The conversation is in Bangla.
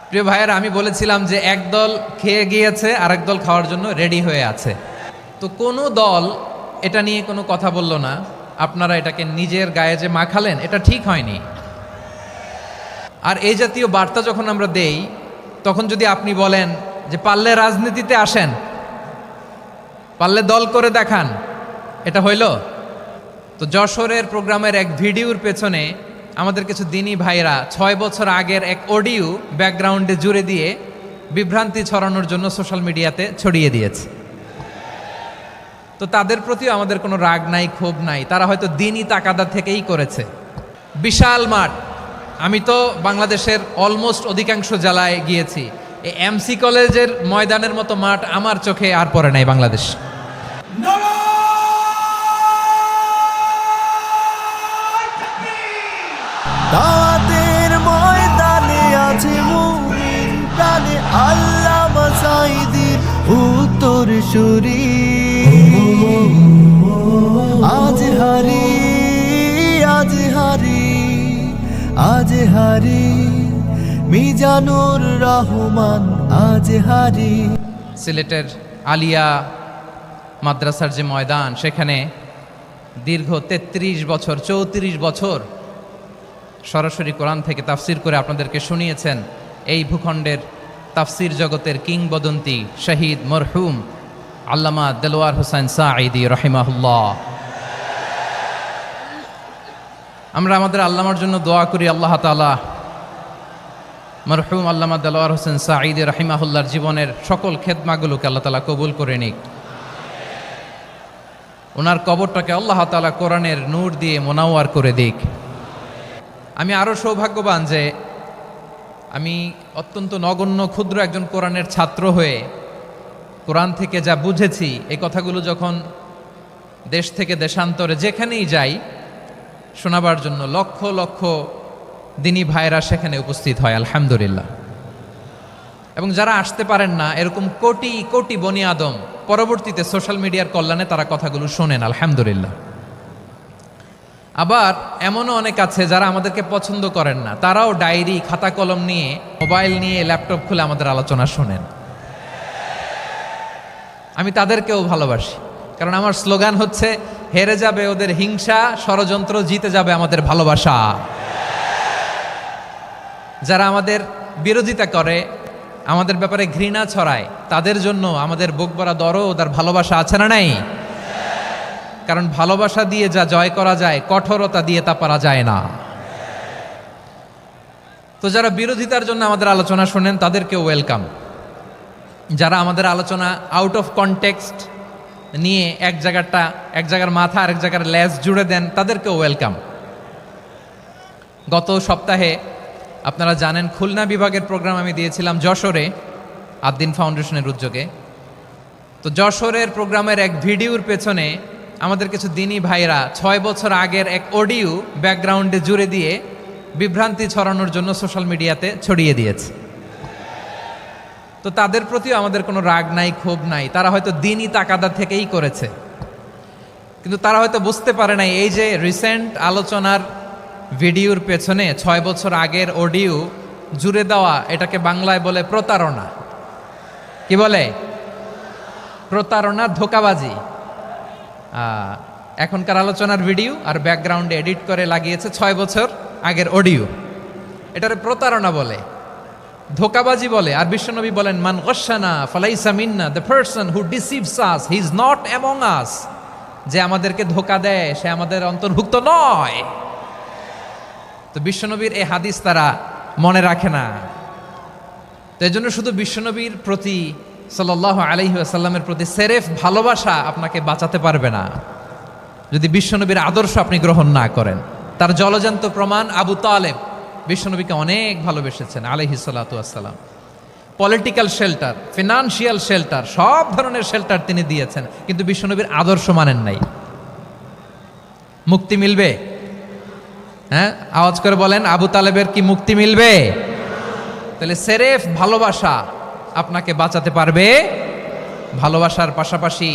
প্রিয় ভাইয়েরা, আমি বলেছিলাম যে একদল খেয়ে গিয়েছে আর একদল খাওয়ার জন্য রেডি হয়ে আছে। তো কোনো দল এটা নিয়ে কোনো কথা বলল না। আপনারা এটাকে নিজের গায়ে যে মাখালেন, এটা ঠিক হয়নি। আর এই জাতীয় বার্তা যখন আমরা দেই, তখন যদি আপনি বলেন যে পারলে রাজনীতিতে আসেন, পারলে দল করে দেখান, এটা হইল? তো যশোরের প্রোগ্রামের এক ভিডিওর পেছনে আমাদের কিছু দিনী ভাইরা 6 বছর আগের এক অডিও ব্যাকগ্রাউন্ডে জুড়ে দিয়ে বিভ্রান্তি ছড়ানোর জন্য সোশ্যাল মিডিয়াতে ছড়িয়ে দিয়েছে। তো তাদের প্রতিও আমাদের কোনো রাগ নাই, ক্ষোভ নাই। তারা হয়তো দিনই তাকাদা থেকেই করেছে। বিশাল মাঠ, আমি তো বাংলাদেশের অলমোস্ট অধিকাংশ জেলায় গিয়েছি। এই এমসি কলেজের ময়দানের মতো মাঠ আমার চোখে আর পড়ে নাই বাংলাদেশ। দাওয়াতের ময়দানে আছে মুমিন প্রাণে আল্লামা সাঈদীর উত্তরসূরি। আজ হারি আজ হারি আজ হারি মিজানুর রহমান আজ হারি। সিলেটের আলিয়া মাদ্রাসার যে ময়দান, সেখানে দীর্ঘ 33 বছর 34 বছর সরাসরি কোরআন থেকে তাফসির করে আপনাদেরকে শুনিয়েছেন এই ভূখণ্ডের তাফসির জগতের কিংবদন্তি শহীদ মরহুম আল্লামা দেলোয়ার হোসেন সাঈদী রাহিমাহুল্লাহ। আমরা আমাদের আল্লামার জন্য দোয়া করি, আল্লাহ তাআলা মরহুম আল্লামা দেলোয়ার হোসেন সাঈদী রাহিমাহুল্লাহর জীবনের সকল খেদমাগুলোকে আল্লাহ তাআলা কবুল করে নিক। ওনার কবরটাকে আল্লাহ তাআলা কোরআনের নূর দিয়ে মোনাওয়ার করে দিক। আমি আরও সৌভাগ্যবান যে আমি অত্যন্ত নগণ্য ক্ষুদ্র একজন কোরআনের ছাত্র হয়ে কোরআন থেকে যা বুঝেছি, এই কথাগুলো যখন দেশ থেকে দেশান্তরে যেখানেই যাই শোনাবার জন্য লক্ষ লক্ষ দিনী ভাইরা সেখানে উপস্থিত হয়, আলহামদুলিল্লাহ। এবং যারা আসতে পারেন না, এরকম কোটি কোটি বনি আদম পরবর্তীতে সোশ্যাল মিডিয়ার কল্যাণে তারা কথাগুলো শোনেন, আলহামদুলিল্লাহ। আবার এমনও অনেক আছে যারা আমাদেরকে পছন্দ করেন না, তারাও ডায়েরি খাতা কলম নিয়ে, মোবাইল নিয়ে, ল্যাপটপ খুলে আমাদের আলোচনা শোনেন। আমি তাদেরকেও ভালোবাসি, কারণ আমার স্লোগান হচ্ছে হেরে যাবে ওদের হিংসা, ষড়যন্ত্র, জিতে যাবে আমাদের ভালোবাসা। যারা আমাদের বিরোধিতা করে, আমাদের ব্যাপারে ঘৃণা ছড়ায়, তাদের জন্য আমাদের বুক ভরা দরদ আর ভালোবাসা আছে না নাই? কারণ ভালোবাসা দিয়ে যা জয় করা যায়, কঠোরতা দিয়ে তা পারা যায় না। তো যারা বিরোধিতার জন্য আমাদের আলোচনা শোনেন, তাদেরকেও ওয়েলকাম। যারা আমাদের আলোচনা আউট অফ কনটেক্সট নিয়ে এক জায়গার মাথা আর এক জায়গার লেজ জুড়ে দেন, তাদেরকেও ওয়েলকাম। গত সপ্তাহে আপনারা জানেন খুলনা বিভাগের প্রোগ্রাম আমি দিয়েছিলাম যশোরে আদ্দিন ফাউন্ডেশনের উদ্যোগে। তো যশোরের প্রোগ্রামের এক ভিডিওর পেছনে আমাদের কিছু দিনী ভাইরা 6 বছর আগের এক অডিও ব্যাকগ্রাউন্ডে জুড়ে দিয়ে বিভ্রান্তি ছড়ানোর জন্য সোশ্যাল মিডিয়াতে ছড়িয়ে দিয়েছে। তো তাদের প্রতিও আমাদের কোনো রাগ নাই, ক্ষোভ নাই। তারা হয়তো দিনই তাকাদা থেকেই করেছে, কিন্তু তারা হয়তো বুঝতে পারে নাই এই যে রিসেন্ট আলোচনার ভিডিওর পেছনে 6 বছর আগের অডিও জুড়ে দেওয়া, এটাকে বাংলায় বলে প্রতারণা। কি বলে? প্রতারণা, ধোঁকাবাজি। এখনকার আলোচনার ভিডিও আর ব্যাকগ্রাউন্ডে এডিট করে লাগিয়েছে 6 বছর আগের অডিও। এটারে প্রতারণা বলে, ধোঁকাবাজি বলে। আর বিশ্বনবী বলেন, মান গশানা ফালাইসা মিন্না, the person who deceives us he is not among us. যে আমাদেরকে ধোঁকা দেয় সে আমাদের অন্তর্ভুক্ত নয়। তো বিশ্বনবীর এই হাদিস তারা মনে রাখে না। তো এই জন্য শুধু বিশ্বনবীর প্রতি সাল্লাল্লাহু আলাইহি ওয়াসাল্লামের প্রতি সেরেফ ভালোবাসা আপনাকে বাঁচাতে পারবে না যদি বিশ্বনবীর আদর্শ আপনি গ্রহণ না করেন। তার জলজান্ত প্রমাণ, আবু তালেব বিশ্বনবীকে অনেক ভালোবেসেছেন আলাইহিস সালাতু ওয়াসসালাম। পলিটিক্যাল শেল্টার, ফিনান্সিয়াল শেল্টার, সব ধরনের শেল্টার তিনি দিয়েছেন, কিন্তু বিশ্বনবীর আদর্শ মানেন নাই। মুক্তি মিলবে? হ্যাঁ, আওয়াজ করে বলেন, আবু তালেবের কি মুক্তি মিলবে? তাহলে সেরেফ ভালোবাসা আপনাকে বাঁচাতে পারবে। ভালোবাসার পাশাপাশি